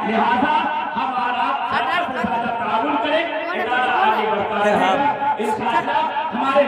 لہذا ہمارا زیادہ سے زیادہ تعاون کریں، ادارہ آگے بڑھتا رہے گا انشاءاللہ، ہمارے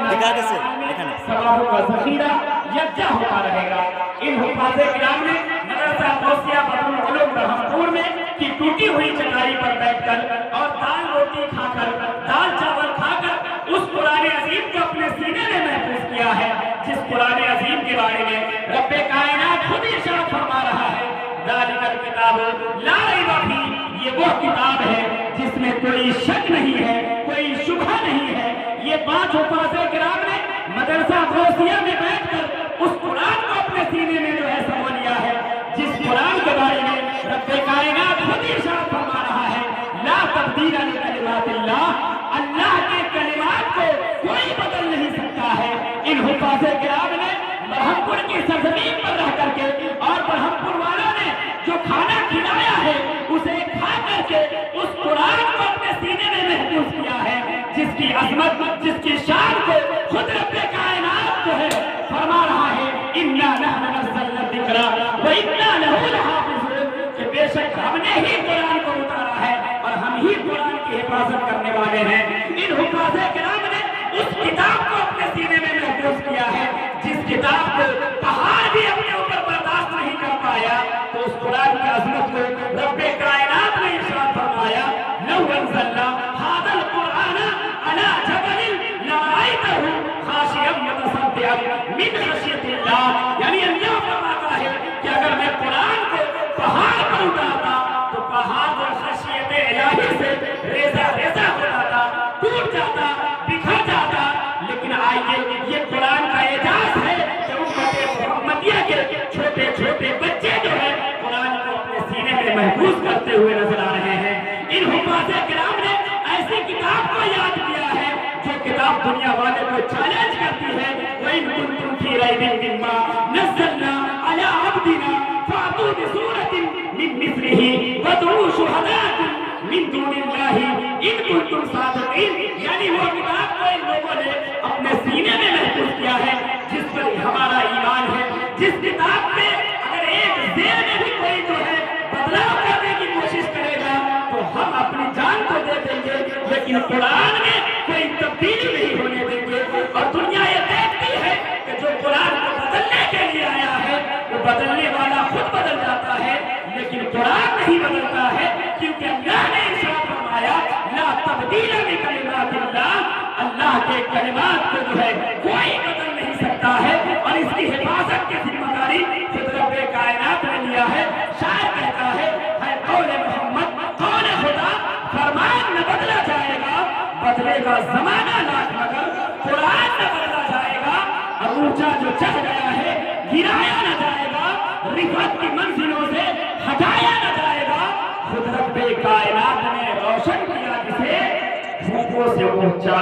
ثوابوں کا ذخیرہ یکجا ہوتا رہے گا۔ ان حفاظ کرام نے مدرسہ غوثیہ بدرالعلوم برہمپور میں کی ٹوٹی ہوئی چٹائی پر بیٹھ کر اور دال روٹی کھا کر، دال چاول کھا کر اس قرآن عظیم کو اپنے سینے میں محفوظ کیا ہے، جس قرآن عظیم کے بارے میں رب کائنات خود ارشاد فرما رہا ہے، ذالک الکتاب لا ریب فیہ، یہ وہ کتاب ہے جس میں کوئی شک نہیں ہے، کوئی شبہ نہیں ہے۔ یہ 5 حفاظ کرام نے مدرسہ غوثیہ میں بیٹھ کر اس قرآن کو اپنے سینے میں جو ہے سمو لیا ہے، جس قرآن کے بارے میں رب کائنات خود ارشاد فرما رہا ہے، لا تبدیل لکلمات اللہ، اللہ کے کلمات کو کوئی بدل نہیں سکتا ہے۔ ان حفاظ کرام نے برہمپور کی سرزمین پر رہ کر کے اور برہمپور والوں نے جو کھانا کھلایا ہے اسے کھا کر کے اس قرآن کو اپنے سینے میں محفوظ کیا ہے، جس کی عظمت، جس کی شان کو خود رب کائنات جو ہے فرما رہا ہے، اِنَّا نَحْنُ نَزَّلْنَا الذِّکْرَ وَإِنَّا لَهُ لَحَافِظُونَ، کہ بے شک ہم نے ہی قرآن کو اتارا ہے اور ہم ہی قرآن کی حفاظت کرنے والے ہیں۔ ان حفاظ کرام نے اس کتاب کو اپنے سینے میں محفوظ کیا ہے، جس کتاب کو پہاڑ بھی اپنے اوپر برداشت نہیں کر پایا، تو اس قرآن کی عظمت کو رب کائنات نے ارشاد فرمایا، لَوْ أَنزَلْنَا هَذَا الْقُرْآنَ عَلَى جَبَلٍ لَرَأَيْتَهُ خَاشِعًا مُتَصَدِّعًا مِنْ خَشْيَةِ اللَّهِ، یعنی اللہ فرماتا ہے کہ اگر میں قرآن کو پہاڑ پر اتارتا تو پہاڑ جو خشیت الہی سے ریزہ ریزہ ہو جاتا، ٹوٹ جاتا، بکھر جاتا۔ لیکن آئیے، یہ قرآن کا اعجاز ہے کہ امت محمدیہ کے چھوٹے چھوٹے بچے جو ہیں قرآن کو اپنے سینے میں محفوظ کرتے ہوئے نظر آ رہے ہیں۔ ان حفاظ کرام نے ایسی کتاب کو یاد کیا ہے جو کتاب دنیا والے کو چیلنج کرتی ہے، وَإِن كُنتُمْ فِي رَيْبٍ مِّمَّا نَزَّلْنَا عَلَىٰ عَبْدِنَا فَأْتُوا بِسُورَةٍ مِّن مِّثْلِهِ وَادْعُوا شُهَدَاءَكُم مِّن دُونِ اللَّهِ إِن كُنتُمْ صَادِقِينَ، یعنی وہ کتاب کو ان لوگوں نے اپنے سینے میں محفوظ کیا ہے جس پر ہمارا ایمان ہے، جس کتاب میں اگر ایک زیر میں بھی کوئی جو ہے بدلاؤ کرنے کی کوشش کرے گا تو ہم اپنی جان کو دے دیں گے، لیکن قرآن میں کوئی تبدیلی نہیں ہونے دیں گے۔ اور دنیا یہ دیکھتی ہے کہ جو قرآن کو بدلنے کے لیے آیا ہے وہ بدلنے والا خود بدل جاتا ہے، لیکن قرآن نہیں بدلتا ہے، کیونکہ اللہ نے ارشاد فرمایا، لا تبدیل لکلمات اللہ، اللہ کے کلمات کو جو ہے کوئی بدل نہیں سکتا ہے، اور اس کی حفاظت کی ذمہ داری خود رب کائنات نے لیا ہے۔ شاعر کہتا ہے قول محمد قول خدا، فرمان نہ بدلا جائے گا، بدلے گا زمانہ لاکھ مگر قرآن نہ بدلا جائے گا، اور اونچا جو چڑھ گیا ہے گرایا نہ جائے گا، رفعت کی منزلوں سے ہٹایا نہ جائے گا، خود رب کائنات نے روشن کیا جسے پھوکوں سے اونچا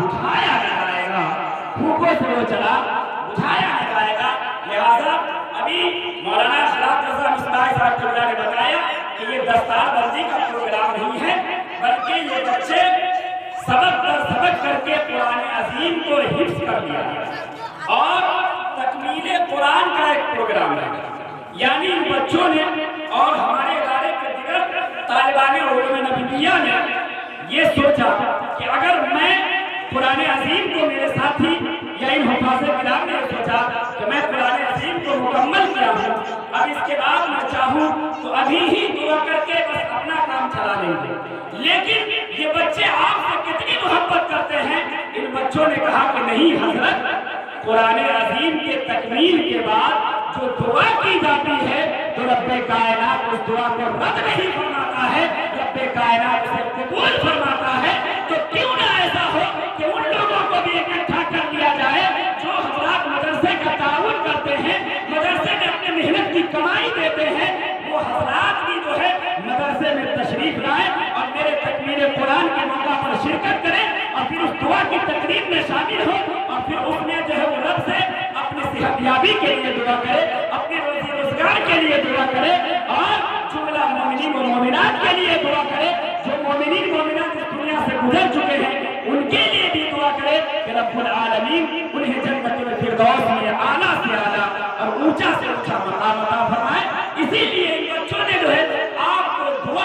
اٹھایا نہ جائے گا، پھوکوں سے وہ چلا اٹھایا نہ جائے گا۔ لہذا ابھی مولانا خلاف رضا مصباح صاحب اللہ نے بتایا کہ یہ دستار بندی کا پروگرام نہیں ہے، بلکہ یہ بچے سبق پر سبق کر کے قرآن عظیم کو حفظ کر لیا اور تکمیل قرآن کا ایک پروگرام ہے۔ یعنی ان بچوں نے اور ہمارے ادارے کے دیگر طالبان علوم نبویہ نے یہ سوچا کہ اگر میں قرآن عظیم کو میرے ساتھی یا ان حفاظ کرام نے سوچا کہ میں قرآن عظیم کو مکمل کیا ہوں، اب اس کے بعد میں چاہوں تو ابھی ہی دعا کر کے بس اپنا کام چلا لیں گے، لیکن یہ بچے آپ سے کتنی محبت کرتے ہیں۔ ان بچوں نے کہا کہ نہیں حضرت، قرآن عظیم کے تکمیل کے بعد جو دعا کی جاتی ہے تو رب کائنات اس دعا کو رد نہیں فرماتا ہے، رب کائنات اسے قبول فرماتا ہے۔ تو کیوں نہ ایسا ہو کہ ان لوگوں کو بھی اکٹھا کر لیا جائے جو حضرات مدرسے کا تعاون کرتے ہیں، مدرسے میں اپنے محنت کی کمائی دیتے ہیں، وہ حضرات بھی جو ہے مدرسے میں تشریف لائیں اور میرے تکمیل قرآن کے موقع پر شرکت کریں اور پھر اس دعا کی تقریب میں شامل ہو، اور پھر اس میں جو ہے وہ رب سے اپنی صحت یابی کے لیے دعا کرے، اپنی روزی روزگار کے لیے دعا کرے، اور جملہ مومنین و مومنات کے لیے دعا کرے، جو مومنین مومنات اس دنیا سے گزر چکے ہیں ان کے لیے بھی دعا کرے کہ رب العالمین انہیں جنت الفردوس میں اعلیٰ سے اعلیٰ اور اونچا سے اونچا مقام عطا فرمائے۔ اسی لیے ان بچوں نے جو ہے آپ کو دعا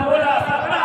16, 17,